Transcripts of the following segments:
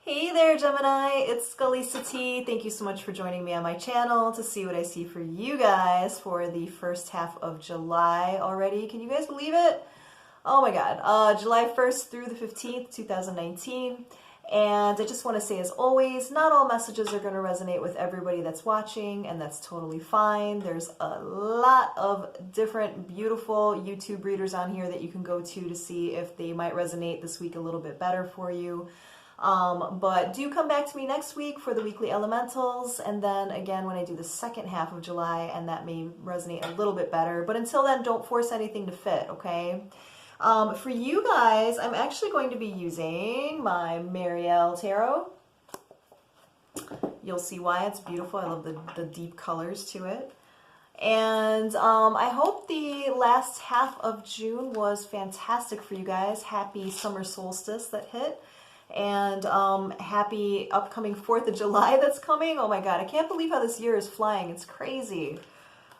Hey there, Gemini. It's Skalisa T. Thank you so much for joining me on my channel to see what I see for you guys for the first half of July already. Can you guys believe it? Oh my God. July 1st through the 15th, 2019. And I just want to say, as always, not all messages are going to resonate with everybody that's watching, and that's totally fine. There's a lot of different beautiful YouTube readers on here that you can go to see if they might resonate this week a little bit better for you. But do come back to me next week for the weekly elementals, and then again when I do the second half of July, and that may resonate a little bit better. But until then, don't force anything to fit, okay? For you guys, I'm actually going to be using my Marielle Tarot. You'll see why. It's beautiful. I love the deep colors to it. And I hope the last half of June was fantastic for you guys. Happy summer solstice that hit. And happy upcoming 4th of July that's coming. Oh my God, I can't believe how this year is flying. It's crazy.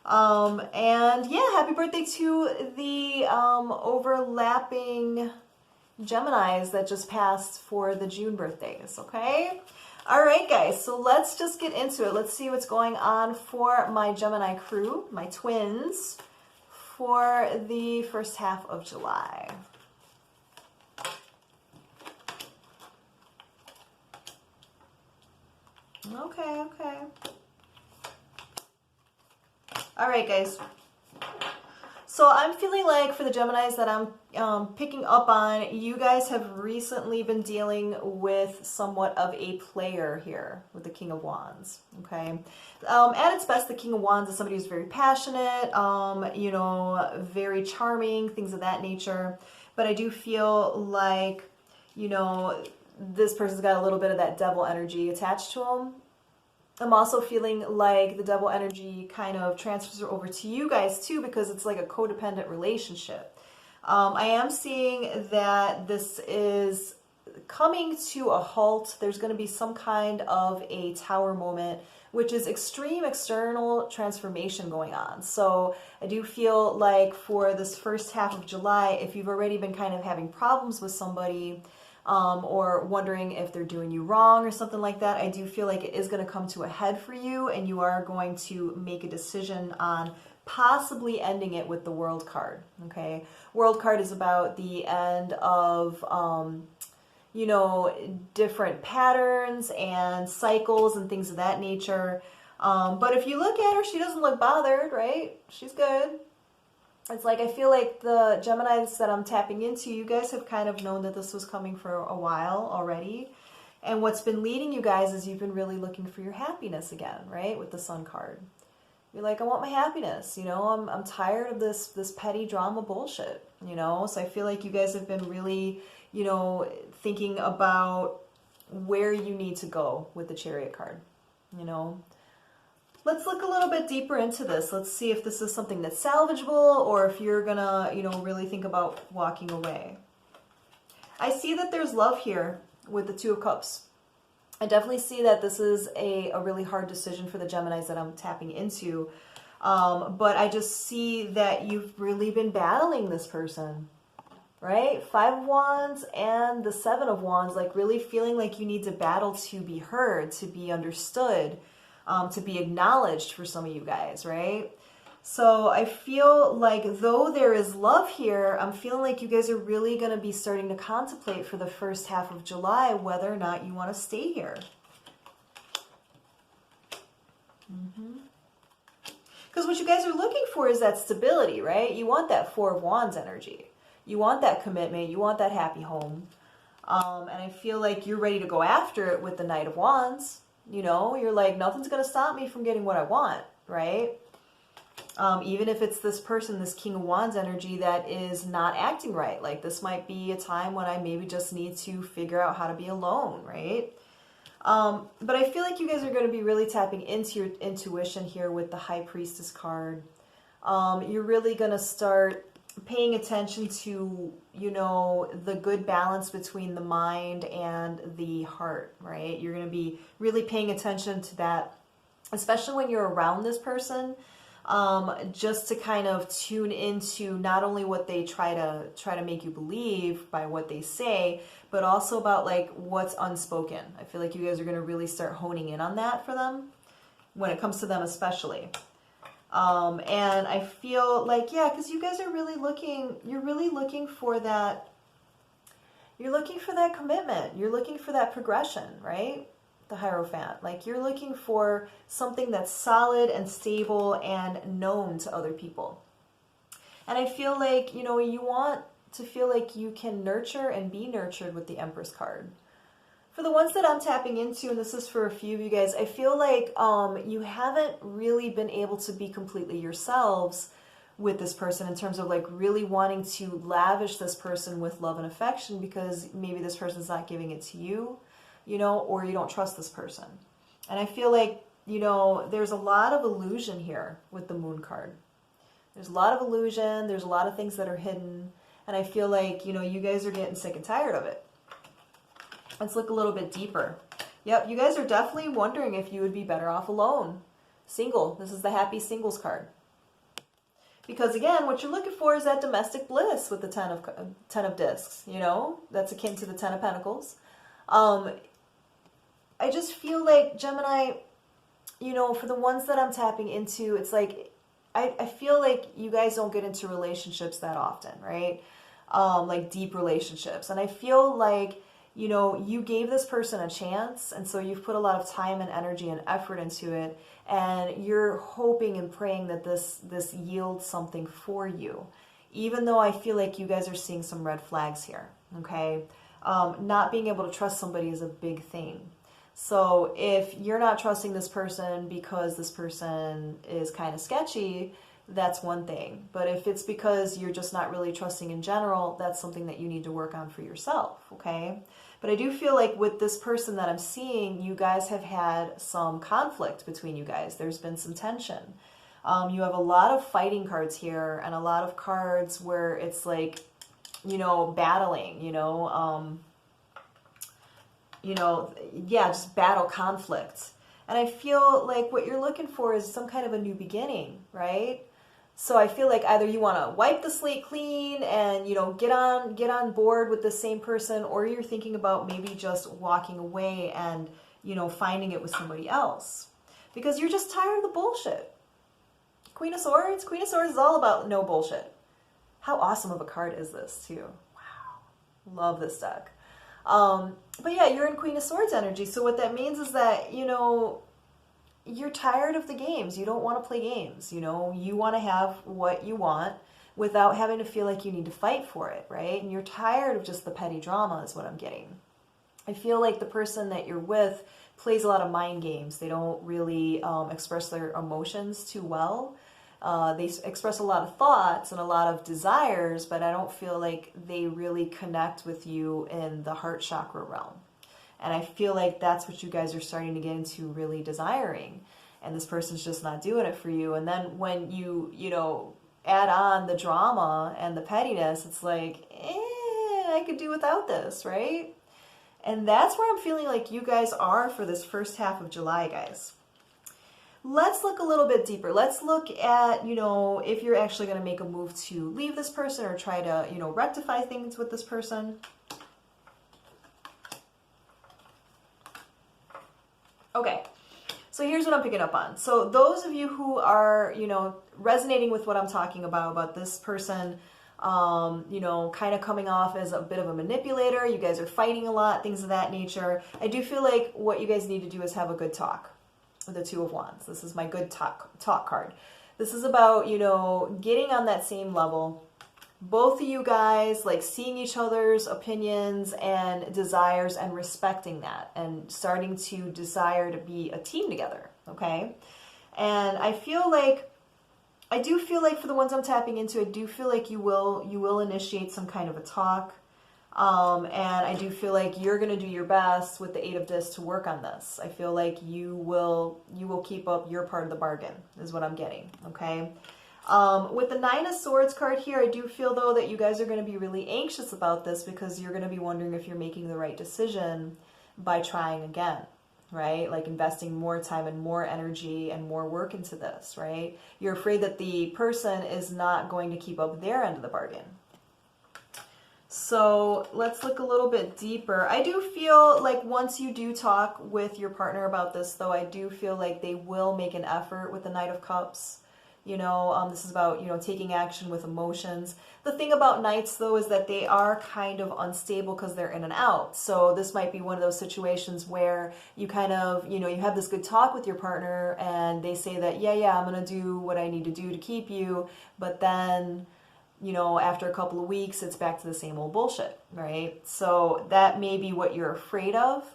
And yeah, happy birthday to the overlapping Geminis that just passed for the June birthdays, okay? All right, guys, so let's just get into it. Let's see what's going on for my Gemini crew, my twins, for the first half of July. Okay. All right, guys. So I'm feeling like for the Geminis that I'm picking up on, you guys have recently been dealing with somewhat of a player here with the King of Wands, okay? At its best, the King of Wands is somebody who's very passionate, you know, very charming, things of that nature. But I do feel like, you know, this person's got a little bit of that devil energy attached to them. I'm also feeling like the devil energy kind of transfers over to you guys too, because it's like a codependent relationship. I am seeing that this is coming to a halt. There's going to be some kind of a tower moment, which is extreme external transformation going on. So I do feel like for this first half of July, if you've already been kind of having problems with somebody, or wondering if they're doing you wrong or something like that, I do feel like it is going to come to a head for you, and you are going to make a decision on possibly ending it with the World card, okay? World card is about the end of, you know, different patterns and cycles and things of that nature. But if you look at her, she doesn't look bothered, right? She's good. It's like, I feel like the Geminis that I'm tapping into, you guys have kind of known that this was coming for a while already. And what's been leading you guys is you've been really looking for your happiness again, right? With the Sun card. You're like, I want my happiness, you know, I'm tired of this petty drama bullshit, you know? So I feel like you guys have been really, you know, thinking about where you need to go with the Chariot card, you know? Let's look a little bit deeper into this. Let's see if this is something that's salvageable, or if you're gonna, you know, really think about walking away. I see that there's love here with the Two of Cups. I definitely see that this is a really hard decision for the Geminis that I'm tapping into. But I just see that you've really been battling this person, right? 5 of Wands and the 7 of Wands, like really feeling like you need to battle to be heard, to be understood, to be acknowledged for some of you guys, right? So I feel like though there is love here, I'm feeling like you guys are really going to be starting to contemplate for the first half of July whether or not you want to stay here. Because what you guys are looking for is that stability, right? You want that 4 of Wands energy. You want that commitment. You want that happy home. And I feel like you're ready to go after it with the Knight of Wands. You know, you're like, nothing's going to stop me from getting what I want, right? Even if it's this person, this King of Wands energy that is not acting right. Like this might be a time when I maybe just need to figure out how to be alone, right? But I feel like you guys are going to be really tapping into your intuition here with the High Priestess card. You're really going to start paying attention to, you know, the good balance between the mind and the heart, right? You're going to be really paying attention to that, especially when you're around this person. just to kind of tune into not only what they try to make you believe by what they say, but also about like what's unspoken. I feel like you guys are going to really start honing in on that for them when it comes to them especially. And I feel like, yeah, because you guys are really you're really looking for that, you're looking for that commitment. You're looking for that progression, right? The Hierophant. Like you're looking for something that's solid and stable and known to other people. And I feel like, you know, you want to feel like you can nurture and be nurtured with the Empress card. For the ones that I'm tapping into, and this is for a few of you guys, I feel like you haven't really been able to be completely yourselves with this person in terms of like really wanting to lavish this person with love and affection because maybe this person's not giving it to you, you know, or you don't trust this person. And I feel like, you know, there's a lot of illusion here with the Moon card. There's a lot of illusion. There's a lot of things that are hidden. And I feel like, you know, you guys are getting sick and tired of it. Let's look a little bit deeper. Yep, you guys are definitely wondering if you would be better off alone. Single. This is the happy singles card. Because again, what you're looking for is that domestic bliss with the ten of discs, you know? That's akin to the 10 of pentacles. I just feel like, Gemini, you know, for the ones that I'm tapping into, it's like, I feel like you guys don't get into relationships that often, right? Like deep relationships. And I feel like, you know, you gave this person a chance, and so you've put a lot of time and energy and effort into it, and you're hoping and praying that this yields something for you, even though I feel like you guys are seeing some red flags here, okay? Not being able to trust somebody is a big thing. So if you're not trusting this person because this person is kind of sketchy, that's one thing. But if it's because you're just not really trusting in general, that's something that you need to work on for yourself, okay? But I do feel like with this person that I'm seeing, you guys have had some conflict between you guys. There's been some tension. You have a lot of fighting cards here and a lot of cards where it's like, you know, battling, yeah, just battle conflict. And I feel like what you're looking for is some kind of a new beginning, right? So I feel like either you want to wipe the slate clean and, you know, get on board with the same person, or you're thinking about maybe just walking away and, you know, finding it with somebody else. Because you're just tired of the bullshit. Queen of Swords is all about no bullshit. How awesome of a card is this, too? Wow. Love this deck. But yeah, you're in Queen of Swords energy. So what that means is that, you know, you're tired of the games. You don't want to play games. You know, you want to have what you want without having to feel like you need to fight for it, right? And you're tired of just the petty drama is what I'm getting. I feel like the person that you're with plays a lot of mind games. They don't really express their emotions too well. They express a lot of thoughts and a lot of desires, but I don't feel like they really connect with you in the heart chakra realm. And I feel like that's what you guys are starting to get into really desiring. And this person's just not doing it for you. And then when you know, add on the drama and the pettiness, it's like, I could do without this, right? And that's where I'm feeling like you guys are for this first half of July, guys. Let's look a little bit deeper. Let's look at, you know, if you're actually going to make a move to leave this person or try to, you know, rectify things with this person. Okay, so here's what I'm picking up on. So those of you who are, you know, resonating with what I'm talking about this person, you know, kind of coming off as a bit of a manipulator, you guys are fighting a lot, things of that nature. I do feel like what you guys need to do is have a good talk with the Two of Wands. This is my good talk card. This is about, you know, getting on that same level. Both of you guys, like, seeing each other's opinions and desires and respecting that and starting to desire to be a team together, okay? And I do feel like for the ones I'm tapping into, I do feel like you will initiate some kind of a talk. And I do feel like you're going to do your best with the Eight of Discs to work on this. I feel like you will keep up your part of the bargain is what I'm getting, okay? With the Nine of Swords card here, I do feel, though, that you guys are going to be really anxious about this because you're going to be wondering if you're making the right decision by trying again, right? Like investing more time and more energy and more work into this, right? You're afraid that the person is not going to keep up their end of the bargain. So let's look a little bit deeper. I do feel like once you do talk with your partner about this, though, I do feel like they will make an effort with the Knight of Cups. You know, this is about, you know, taking action with emotions. The thing about Knights, though, is that they are kind of unstable because they're in and out. So this might be one of those situations where you kind of, you know, you have this good talk with your partner and they say that, yeah, I'm going to do what I need to do to keep you. But then, you know, after a couple of weeks, it's back to the same old bullshit, right? So that may be what you're afraid of.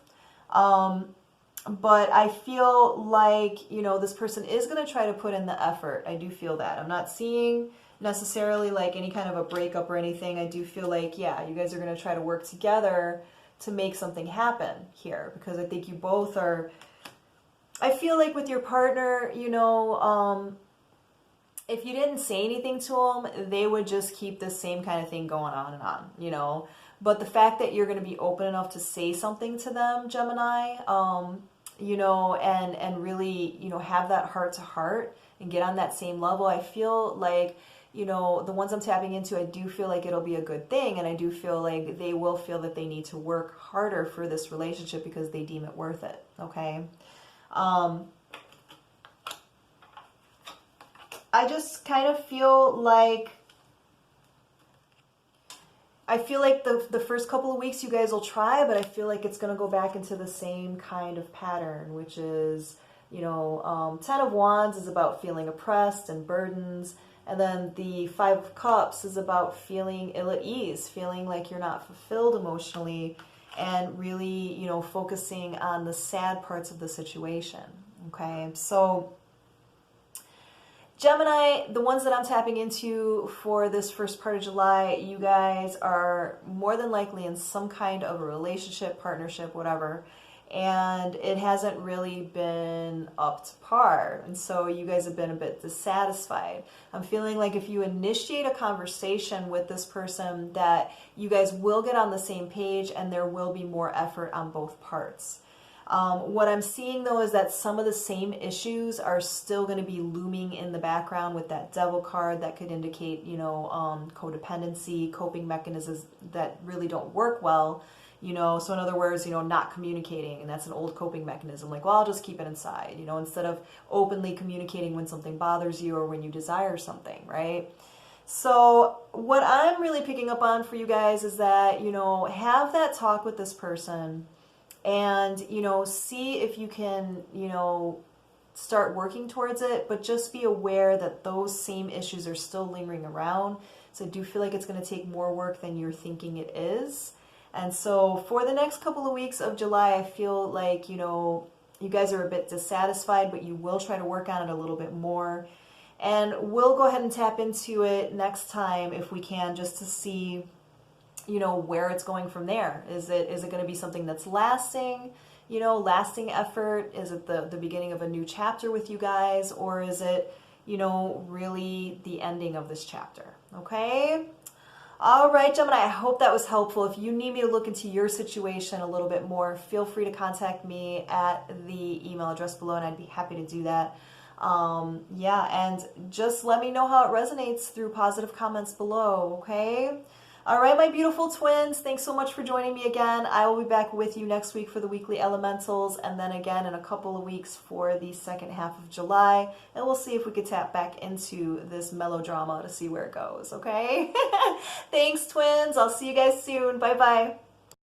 But I feel like, you know, this person is going to try to put in the effort. I do feel that. I'm not seeing necessarily like any kind of a breakup or anything. I do feel like, yeah, you guys are going to try to work together to make something happen here, because I think you both are, I feel like with your partner, you know, if you didn't say anything to them, they would just keep the same kind of thing going on and on, you know. But the fact that you're going to be open enough to say something to them, Gemini, you know, and really, you know, have that heart to heart and get on that same level, I feel like, you know, the ones I'm tapping into, I do feel like it'll be a good thing. And I do feel like they will feel that they need to work harder for this relationship because they deem it worth it, okay? I just kind of feel like, the first couple of weeks you guys will try, but I feel like it's going to go back into the same kind of pattern, which is, you know, 10 of Wands is about feeling oppressed and burdens. And then the 5 of Cups is about feeling ill at ease, feeling like you're not fulfilled emotionally, and really, you know, focusing on the sad parts of the situation. Okay, so Gemini, the ones that I'm tapping into for this first part of July, you guys are more than likely in some kind of a relationship, partnership, whatever, and it hasn't really been up to par, and so you guys have been a bit dissatisfied. I'm feeling like if you initiate a conversation with this person, that you guys will get on the same page and there will be more effort on both parts. What I'm seeing, though, is that some of the same issues are still going to be looming in the background with that Devil card that could indicate, you know, codependency, coping mechanisms that really don't work well, you know. So in other words, you know, not communicating, and that's an old coping mechanism. Like, well, I'll just keep it inside, you know, instead of openly communicating when something bothers you or when you desire something, right? So what I'm really picking up on for you guys is that, you know, have that talk with this person. And, you know, see if you can, you know, start working towards it, but just be aware that those same issues are still lingering around. So I do feel like it's going to take more work than you're thinking it is. And so for the next couple of weeks of July, I feel like, you know, you guys are a bit dissatisfied, but you will try to work on it a little bit more. And we'll go ahead and tap into it next time if we can, just to see, you know, where it's going from there. Is it going to be something that's lasting, you know, lasting effort? Is it the beginning of a new chapter with you guys? Or is it, you know, really the ending of this chapter? Okay? All right, Gemini, I hope that was helpful. If you need me to look into your situation a little bit more, feel free to contact me at the email address below, and I'd be happy to do that. Yeah, and just let me know how it resonates through positive comments below, okay? All right, my beautiful twins, thanks so much for joining me again. I will be back with you next week for the weekly elementals, and then again in a couple of weeks for the second half of July. And we'll see if we could tap back into this melodrama to see where it goes, okay? Thanks, twins. I'll see you guys soon. Bye-bye.